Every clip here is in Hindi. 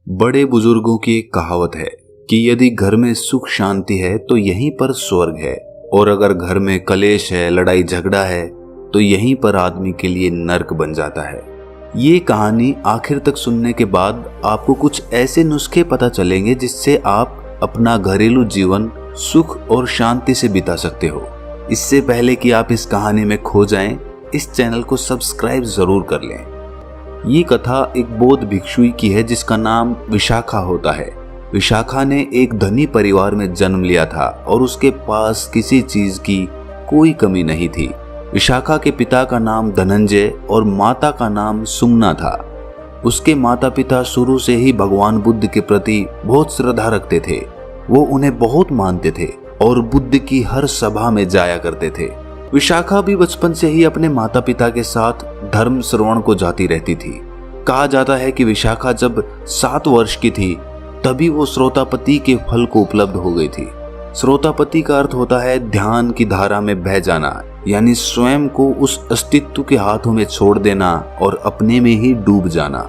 बड़े बुजुर्गों की एक कहावत है कि यदि घर में सुख शांति है तो यहीं पर स्वर्ग है, और अगर घर में कलेश है, लड़ाई झगड़ा है, तो यहीं पर आदमी के लिए नर्क बन जाता है। ये कहानी आखिर तक सुनने के बाद आपको कुछ ऐसे नुस्खे पता चलेंगे जिससे आप अपना घरेलू जीवन सुख और शांति से बिता सकते हो। इससे पहले कि आप इस कहानी में खो जाएं, इस चैनल को सब्सक्राइब जरूर कर लें। ये कथा एक बौद्ध भिक्षुई की है जिसका नाम विशाखा होता है। विशाखा ने एक धनी परिवार में जन्म लिया था और उसके पास किसी चीज की कोई कमी नहीं थी। विशाखा के पिता का नाम धनंजय और माता का नाम सुमना था। उसके माता पिता शुरू से ही भगवान बुद्ध के प्रति बहुत श्रद्धा रखते थे। वो उन्हें बहुत मानते थे और बुद्ध की हर सभा में जाया करते थे। विशाखा भी बचपन से ही अपने माता पिता के साथ धर्म श्रवण को जाती रहती थी। कहा जाता है कि विशाखा जब 7 वर्ष की थी तभी वो श्रोतापति के फल को उपलब्ध हो गई थी। श्रोतापति का अर्थ होता है ध्यान की धारा में बह जाना, यानी स्वयं को उस अस्तित्व के हाथों में छोड़ देना और अपने में ही डूब जाना।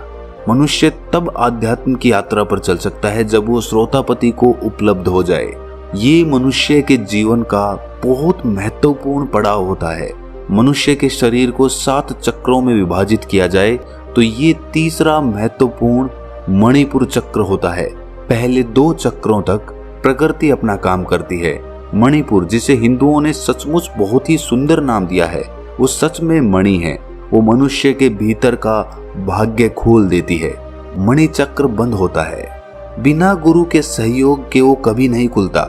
मनुष्य तब आध्यात्म की यात्रा पर चल सकता है जब वो श्रोतापति को उपलब्ध हो जाए। ये मनुष्य के जीवन का बहुत महत्वपूर्ण पड़ाव होता है। मनुष्य के शरीर को 7 चक्रों में विभाजित किया जाए तो ये तीसरा महत्वपूर्ण मणिपुर चक्र होता है। पहले 2 चक्रों तक प्रकृति अपना काम करती है। मणिपुर, जिसे हिंदुओं ने सचमुच बहुत ही सुंदर नाम दिया है, वो सच में मणि है। वो मनुष्य के भीतर का भाग्य खोल देती है। मणि चक्र बंद होता है। बिना गुरु के सहयोग के वो कभी नहीं खुलता,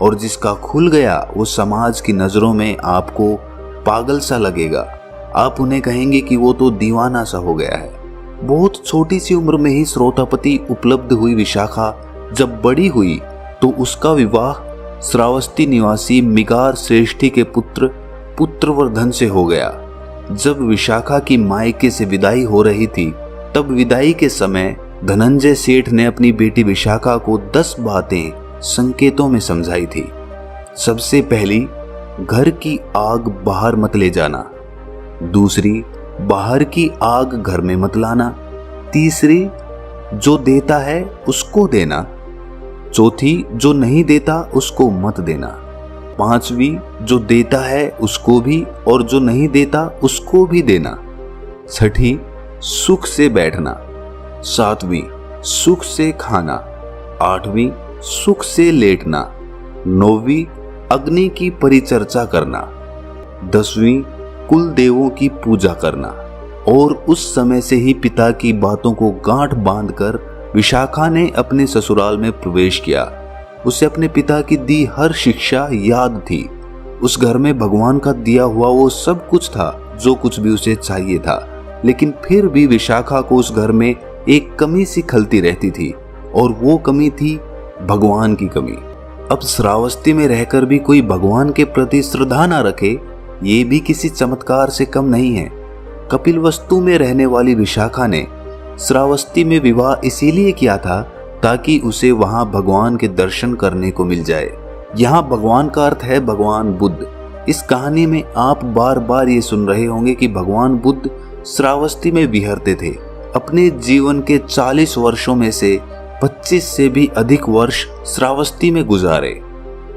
और जिसका खुल गया वो समाज की नजरों में आपको पागल सा लगेगा। आप उन्हें कहेंगे कि वो तो दीवाना सा हो गया है। बहुत छोटी सी उम्र में ही श्रोतापति उपलब्ध हुई विशाखा जब बड़ी हुई तो उसका विवाह श्रावस्ती निवासी मिगार श्रेष्ठी के पुत्र पुत्रवर्धन से हो गया। जब विशाखा की मायके से विदाई हो रही थी तब विदाई के समय धनंजय सेठ ने अपनी बेटी विशाखा को 10 बातें संकेतों में समझाई थी। सबसे पहली, घर की आग बाहर मत ले जाना। दूसरी, बाहर की आग घर में मत लाना। तीसरी, जो देता है उसको देना। चौथी, जो नहीं देता उसको मत देना। 5वीं, जो देता है उसको भी और जो नहीं देता उसको भी देना। 6ठी, सुख से बैठना। 7वीं, सुख से खाना। 8वीं, सुख से लेटना। 9वीं, अग्नि की परिचर्चा करना। 10वीं, कुल देवों की पूजा करना। और उस समय से ही पिता की बातों को गांठ बांधकर विशाखा ने अपने ससुराल में प्रवेश किया। उसे अपने पिता की दी हर शिक्षा याद थी। उस घर में भगवान का दिया हुआ वो सब कुछ था जो कुछ भी उसे चाहिए था, लेकिन फिर भी विशाखा को उस घर में एक कमी सी खलती रहती थी, और वो कमी थी भगवान की कमी। अब श्रावस्ती में रहकर भी कोई भगवान के प्रति श्रद्धा न रखे, ये भी किसी चमत्कार से कम नहीं है। कपिलवस्तु में रहने वाली विशाखा ने श्रावस्ती में विवाह इसीलिए किया था ताकि उसे वहां भगवान के दर्शन करने को मिल जाए। यहाँ भगवान का अर्थ है भगवान बुद्ध। इस कहानी में आप बार बार ये सुन रहे होंगे कि भगवान बुद्ध श्रावस्ती में विहरते थे। अपने जीवन के 40 वर्षों में से 25 से भी अधिक वर्ष श्रावस्ती में गुजारे।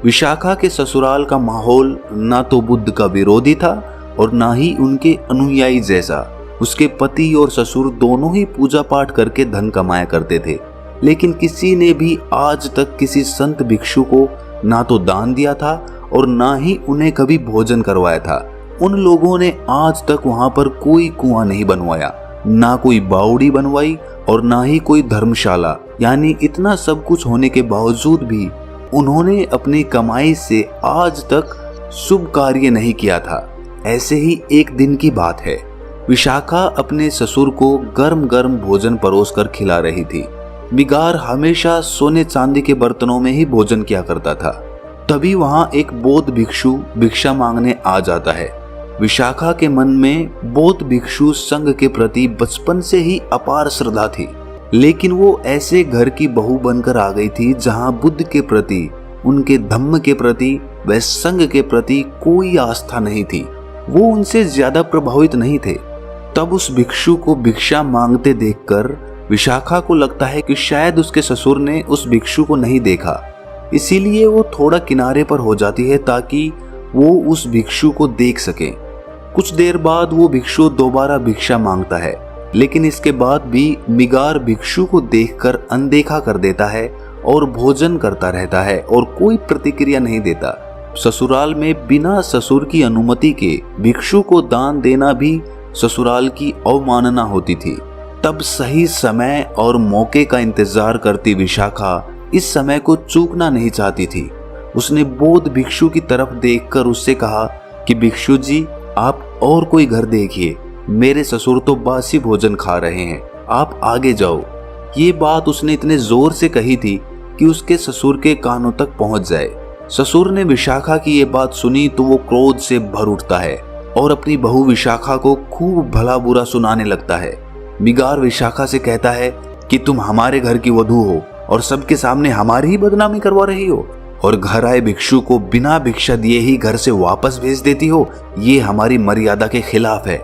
विशाखा के ससुराल का माहौल ना तो बुद्ध का विरोधी था और ना ही उनके अनुयायी जैसा। उसके पति और ससुर दोनों ही पूजा पाठ करके धन कमाया करते थे, लेकिन किसी ने भी आज तक किसी संत भिक्षु को ना तो दान दिया था और ना ही उन्हें कभी भोजन करवाया था। उन लोगों ने आज तक वहां पर कोई कुआं नहीं बनवाया, ना कोई बावड़ी बनवाई और ना ही कोई धर्मशाला। यानी इतना सब कुछ होने के बावजूद भी उन्होंने अपनी कमाई से आज तक शुभ कार्य नहीं किया था। ऐसे ही एक दिन की बात है, विशाखा अपने ससुर को गर्म गर्म भोजन परोसकर खिला रही थी। मिगार हमेशा सोने चांदी के बर्तनों में ही भोजन किया करता था। तभी वहां एक बौद्ध भिक्षु भिक्षा मांगने आ जाता है। विशाखा के मन में बौद्ध भिक्षु संघ के प्रति बचपन से ही अपार श्रद्धा थी, लेकिन वो ऐसे घर की बहू बनकर आ गई थी जहां बुद्ध के प्रति, उनके धम्म के प्रति व संघ के प्रति कोई आस्था नहीं थी। वो उनसे ज्यादा प्रभावित नहीं थे। तब उस भिक्षु को भिक्षा मांगते देखकर विशाखा को लगता है कि शायद उसके ससुर ने उस भिक्षु को नहीं देखा, इसीलिए वो थोड़ा किनारे पर हो जाती है ताकि वो उस भिक्षु को देख सके। कुछ देर बाद वो भिक्षु दोबारा भिक्षा मांगता है, लेकिन इसके बाद भी मिगार भिक्षु को देखकर अनदेखा कर देता है और भोजन करता रहता है और कोई प्रतिक्रिया नहीं देता। ससुराल में बिना ससुर की अनुमति के भिक्षु को दान देना भी ससुराल की अवमानना होती थी। तब सही समय और मौके का इंतजार करती विशाखा इस समय को चूकना नहीं चाहती थी। उसने बौद्ध भिक्षु की तरफ देखकर उससे कहा कि भिक्षु जी, आप और कोई घर देखिए, मेरे ससुर तो बासी भोजन खा रहे हैं, आप आगे जाओ। ये बात उसने इतने जोर से कही थी कि उसके ससुर के कानों तक पहुंच जाए। ससुर ने विशाखा की ये बात सुनी तो वो क्रोध से भर उठता है और अपनी बहू विशाखा को खूब भला बुरा सुनाने लगता है। मिगार विशाखा से कहता है कि तुम हमारे घर की वधू हो और सबके सामने हमारी ही बदनामी करवा रही हो, और घर आए भिक्षु को बिना भिक्षा दिए ही घर से वापस भेज देती हो, ये हमारी मर्यादा के खिलाफ है।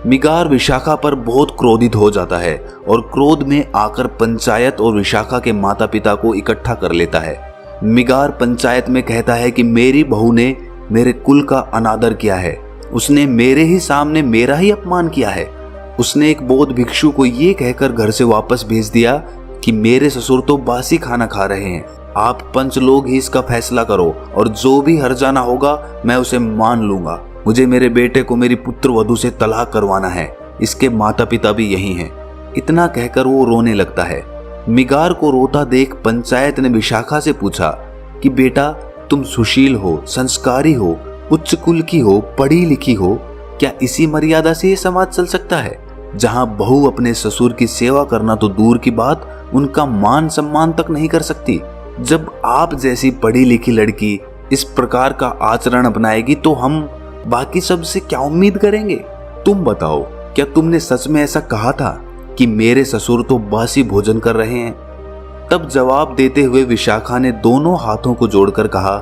मिगार विशाखा पर बहुत क्रोधित हो जाता है और क्रोध में आकर पंचायत और विशाखा के माता पिता को इकट्ठा कर लेता है। मिगार पंचायत में कहता है कि मेरी बहू ने मेरे कुल का अनादर किया है, उसने मेरे ही सामने मेरा ही अपमान किया है। उसने एक बौद्ध भिक्षु को ये कहकर घर से वापस भेज दिया कि मेरे ससुर तो बासी खाना खा रहे हैं, आप पंच लोग ही इसका फैसला करो और जो भी हर्जाना होगा मैं उसे मान लूंगा। मुझे मेरे बेटे को मेरी पुत्र वधू से तलाक करवाना है, इसके माता पिता भी यही हैं। इतना कहकर वो रोने लगता है। मिगार को रोता देख पंचायत ने विशाखा से पूछा कि बेटा, तुम सुशील हो, संस्कारी हो, उच्च कुल की हो, पढ़ी लिखी हो, क्या इसी मर्यादा से ये समाज चल सकता है जहां बहू अपने ससुर की सेवा करना तो दूर की बात, उनका मान सम्मान तक नहीं कर सकती। जब आप जैसी पढ़ी लिखी लड़की इस प्रकार का आचरण अपनाएगी तो हम बाकी सब से क्या उम्मीद करेंगे? तुम बताओ, क्या तुमने सच में ऐसा कहा था कि मेरे ससुर तो बासी भोजन कर रहे हैं? तब जवाब देते हुए विशाखा ने दोनों हाथों को जोड़कर कहा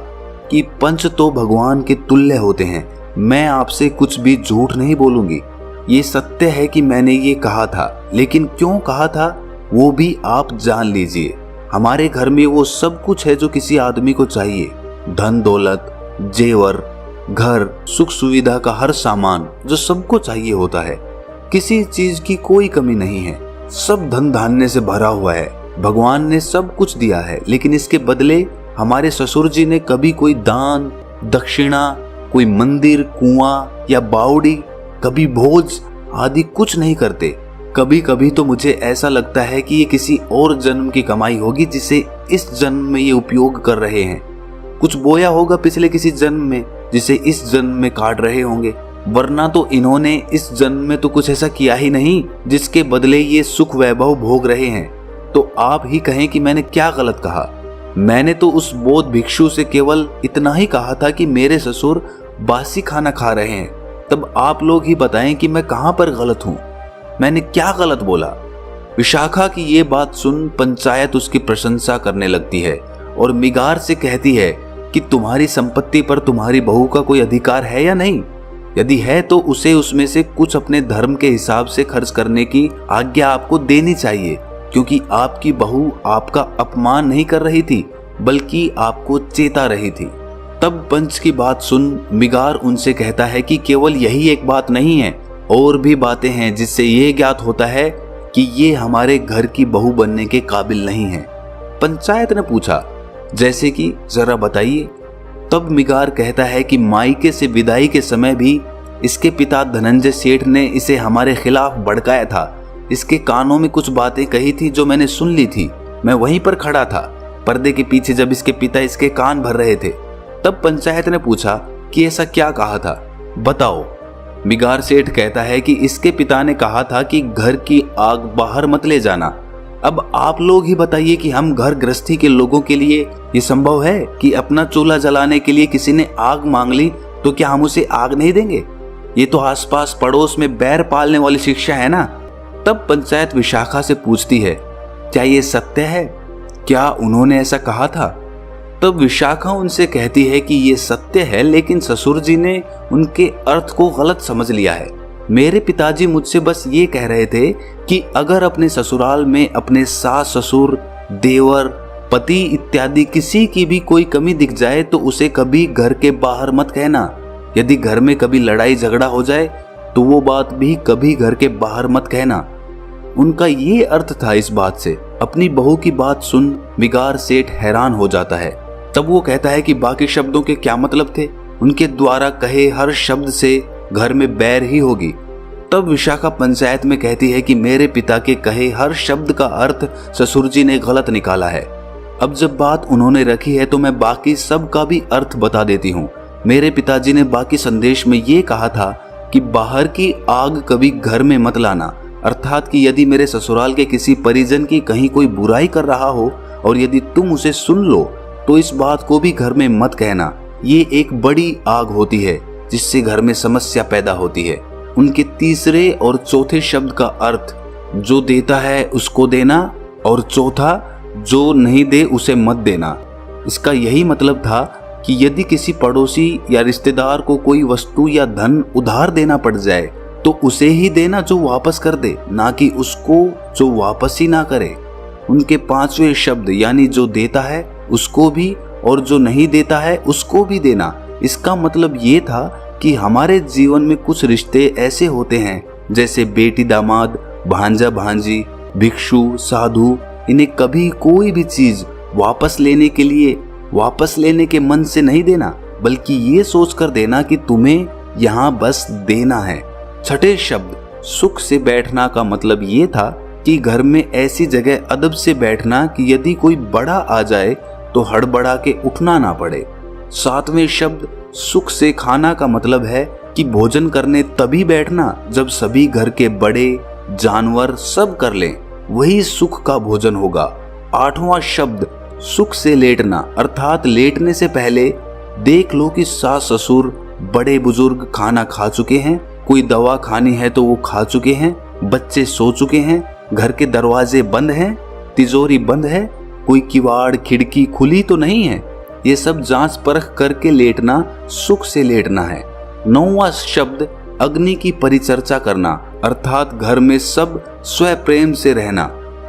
कि पंच तो भगवान के तुल्य होते हैं, मैं आपसे कुछ भी झूठ नहीं बोलूंगी। ये सत्य है कि मैंने ये कहा था, लेकिन क्यों कहा था वो भी आप जान लीजिए। हमारे घर में वो सब कुछ है जो किसी आदमी को चाहिए, धन दौलत, जेवर, घर, सुख सुविधा का हर सामान जो सबको चाहिए होता है। किसी चीज की कोई कमी नहीं है, सब धन धान्य से भरा हुआ है। भगवान ने सब कुछ दिया है, लेकिन इसके बदले हमारे ससुर जी ने कभी कोई दान दक्षिणा, कोई मंदिर, कुआं या बावड़ी, कभी भोज आदि कुछ नहीं करते। कभी कभी तो मुझे ऐसा लगता है कि ये किसी और जन्म की कमाई होगी जिसे इस जन्म में ये उपयोग कर रहे हैं। कुछ बोया होगा पिछले किसी जन्म में जिसे इस जन्म में काट रहे होंगे, वरना तो इन्होंने इस जन्म में तो कुछ ऐसा किया ही नहीं जिसके बदले ये सुख वैभव भोग रहे हैं। तो आप ही कहें कि मैंने क्या गलत कहा? मैंने तो उस बौद्ध भिक्षु से केवल इतना ही कहा था कि मेरे ससुर बासी खाना खा रहे हैं। तब आप लोग ही बताएं कि मैं कहां पर गलत हूं, मैंने क्या गलत बोला? विशाखा की ये बात सुन पंचायत उसकी प्रशंसा करने लगती है और मिगार से कहती है कि तुम्हारी संपत्ति पर तुम्हारी बहू का कोई अधिकार है या नहीं? यदि है तो उसे उसमें से कुछ अपने धर्म के हिसाब से खर्च करने की आज्ञा आपको देनी चाहिए, क्योंकि आपकी बहू आपका अपमान नहीं कर रही थी बल्कि आपको चेता रही थी। तब पंच की बात सुन मिगार उनसे कहता है कि केवल यही एक बात नहीं है, और भी बातें हैं जिससे ये ज्ञात होता है कि ये हमारे घर की बहू बनने के काबिल नहीं है। पंचायत ने पूछा, जैसे कि जरा बताइए। तब मिगार कहता है कि मायके से विदाई के समय भी इसके पिता धनंजय सेठ ने इसे हमारे खिलाफ भड़काया था। इसके कानों में कुछ बातें कही थी जो मैंने सुन ली थी। मैं वहीं पर खड़ा था पर्दे के पीछे जब इसके पिता इसके कान भर रहे थे। तब पंचायत ने पूछा कि ऐसा क्या कहा था, बताओ। मिगार सेठ कहता है कि इसके पिता ने कहा था कि घर की आग बाहर मत ले जाना। अब आप लोग ही बताइए कि हम घर गृहस्थी के लोगों के लिए ये संभव है कि अपना चूल्हा जलाने के लिए किसी ने आग मांग ली तो क्या हम उसे आग नहीं देंगे? ये तो आसपास पड़ोस में बैर पालने वाली शिक्षा है ना। तब पंचायत विशाखा से पूछती है, क्या ये सत्य है? क्या उन्होंने ऐसा कहा था? तब विशाखा उनसे कहती है कि ये सत्य है, लेकिन ससुर जी ने उनके अर्थ को गलत समझ लिया है। मेरे पिताजी मुझसे बस ये कह रहे थे कि अगर अपने ससुराल में अपने सास ससुर, देवर, पति इत्यादि किसी की भी कोई कमी दिख जाए तो उसे कभी घर के बाहर मत कहना। यदि घर में कभी लड़ाई झगड़ा हो जाए तो वो बात भी कभी घर के बाहर मत कहना। उनका ये अर्थ था इस बात से। अपनी बहू की बात सुन मिगार सेठ हैरान हो जाता है। तब वो कहता है कि बाकी शब्दों के क्या मतलब थे, उनके द्वारा कहे हर शब्द से घर में बैर ही होगी। तब विशाखा पंचायत में कहती है कि मेरे पिता के कहे हर शब्द का अर्थ ससुर जी ने गलत निकाला है। अब जब बात उन्होंने रखी है तो मैं बाकी सब का भी अर्थ बता देती हूँ। मेरे पिताजी ने बाकी संदेश में ये कहा था कि बाहर की आग कभी घर में मत लाना, अर्थात कि यदि मेरे ससुराल के किसी परिजन की कहीं कोई बुराई कर रहा हो और यदि तुम उसे सुन लो तो इस बात को भी घर में मत कहना। ये एक बड़ी आग होती है जिससे घर में समस्या पैदा होती है। उनके तीसरे और चौथे शब्द का अर्थ जो देता है उसको देना और चौथा जो नहीं दे उसे मत देना। इसका यही मतलब था कि यदि किसी पड़ोसी या रिश्तेदार को कोई वस्तु या धन उधार देना पड़ जाए तो उसे ही देना जो वापस कर दे, ना कि उसको जो वापस ही ना करे। उनके पांचवें शब्द यानी जो देता है उसको भी और जो नहीं देता है उसको भी देना। इसका मतलब ये था कि हमारे जीवन में कुछ रिश्ते ऐसे होते हैं जैसे बेटी दामाद, भांजा भांजी, भिक्षु साधु, इन्हें कभी कोई भी चीज वापस लेने के मन से नहीं देना, बल्कि ये सोचकर देना कि तुम्हें यहाँ बस देना है। छठे शब्द सुख से बैठना का मतलब ये था कि घर में ऐसी जगह अदब से बैठना कि यदि कोई बड़ा आ जाए तो हड़बड़ा के उठना ना पड़े। सातवें शब्द सुख से खाना का मतलब है कि भोजन करने तभी बैठना जब सभी घर के बड़े जानवर सब कर लें, वही सुख का भोजन होगा। आठवां शब्द सुख से लेटना, अर्थात लेटने से पहले देख लो कि सास ससुर बड़े बुजुर्ग खाना खा चुके हैं, कोई दवा खानी है तो वो खा चुके हैं, बच्चे सो चुके हैं, घर के दरवाजे बंद हैं, तिजोरी बंद है, कोई किवाड़ खिड़की खुली तो नहीं है। ये सब जांच परख करके लेटना सुख से लेटना है। नौवां शब्द अग्नि की परिचर्चा करना, अर्थात घर में सब स्व प्रेम से रहना,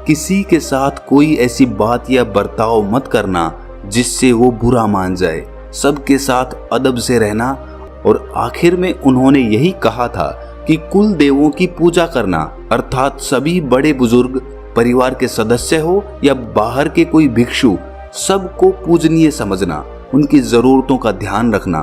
किसी के साथ कोई ऐसी बात या बर्ताव मत करना जिससे वो बुरा मान जाए, सबके साथ अदब से रहना। और आखिर में उन्होंने यही कहा था कि कुल देवों की पूजा करना, अर्थात सभी बड़े बुजुर्ग परिवार के सदस्य हो या बाहर के कोई भिक्षु, सबको पूजनीय समझना, उनकी जरूरतों का ध्यान रखना,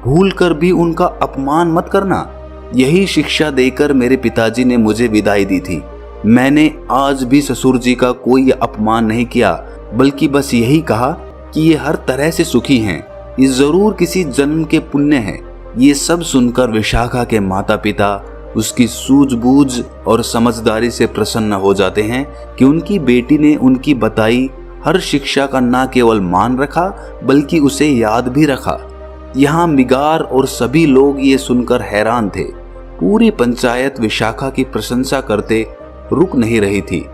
भूल कर भी उनका अपमान मत करना। यही शिक्षा देकर मेरे पिताजी ने मुझे विदाई दी थी। मैंने आज भी ससुर जी का कोई अपमान नहीं किया, बल्कि बस यही कहा कि ये हर तरह से सुखी हैं, ये जरूर किसी जन्म के पुण्य हैं। ये सब सुनकर विशाखा के माता पिता उसकी सूझबूझ और समझदारी से प्रसन्न हो जाते हैं कि उनकी बेटी ने उनकी बताई हर शिक्षा का न केवल मान रखा बल्कि उसे याद भी रखा। यहाँ मिगार और सभी लोग ये सुनकर हैरान थे। पूरी पंचायत विशाखा की प्रशंसा करते रुक नहीं रही थी।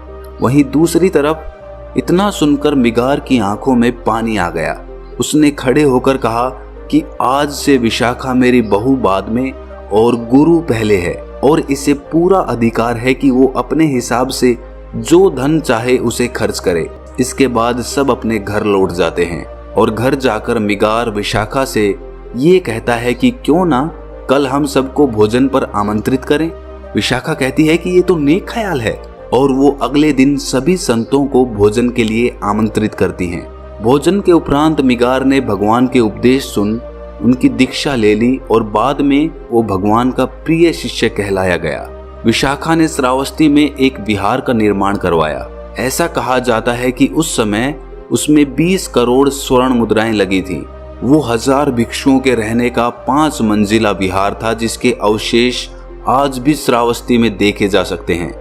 वहीं दूसरी तरफ इतना सुनकर मिगार की आंखों में पानी आ गया। उसने खड़े होकर कहा कि आज से विशाखा मेरी बहू बाद में और गुरु पहले है, और इसे पूरा अधिकार है कि वो अपने हिसाब से जो धन चाहे उसे खर्च करे। इसके बाद सब अपने घर लौट जाते हैं और घर जाकर मिगार विशाखा से ये कहता है कि क्यों ना कल हम सबको भोजन पर आमंत्रित करें। विशाखा कहती है कि ये तो नेक ख्याल है, और वो अगले दिन सभी संतों को भोजन के लिए आमंत्रित करती हैं। भोजन के उपरांत मिगार ने भगवान के उपदेश सुन उनकी दीक्षा ले ली और बाद में वो भगवान का प्रिय शिष्य कहलाया गया। विशाखा ने श्रावस्ती में एक विहार का निर्माण करवाया। ऐसा कहा जाता है कि उस समय उसमें 20 करोड़ स्वर्ण मुद्राएं लगी थी। वो 1000 भिक्षुओं के रहने का 5 मंजिला विहार था, जिसके अवशेष आज भी श्रावस्ती में देखे जा सकते हैं।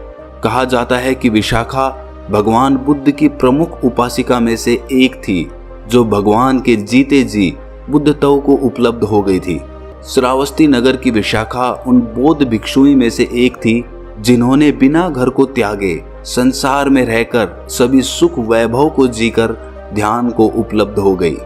कहा जाता है कि विशाखा भगवान बुद्ध की प्रमुख उपासिका में से एक थी, जो भगवान के जीते जी बुद्धत्व को उपलब्ध हो गई थी। श्रावस्ती नगर की विशाखा उन बौद्ध भिक्षुओं में से एक थी जिन्होंने बिना घर को त्यागे संसार में रहकर सभी सुख वैभव को जीकर ध्यान को उपलब्ध हो गई।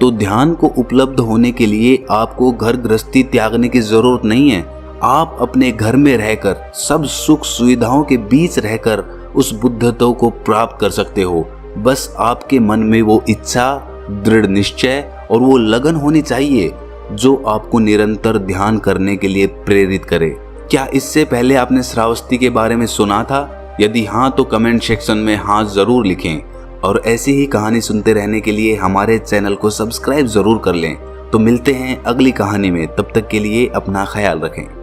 तो ध्यान को उपलब्ध होने के लिए आपको घर गृहस्थी त्यागने की जरूरत नहीं है। आप अपने घर में रहकर सब सुख सुविधाओं के बीच रहकर उस बुद्धत्व को प्राप्त कर सकते हो। बस आपके मन में वो इच्छा, दृढ़ निश्चय और वो लगन होनी चाहिए जो आपको निरंतर ध्यान करने के लिए प्रेरित करे। क्या इससे पहले आपने श्रावस्ती के बारे में सुना था? यदि हाँ तो कमेंट सेक्शन में हाँ जरूर लिखें और ऐसी ही कहानी सुनते रहने के लिए हमारे चैनल को सब्सक्राइब जरूर कर लें। तो मिलते हैं अगली कहानी में, तब तक के लिए अपना ख्याल रखें।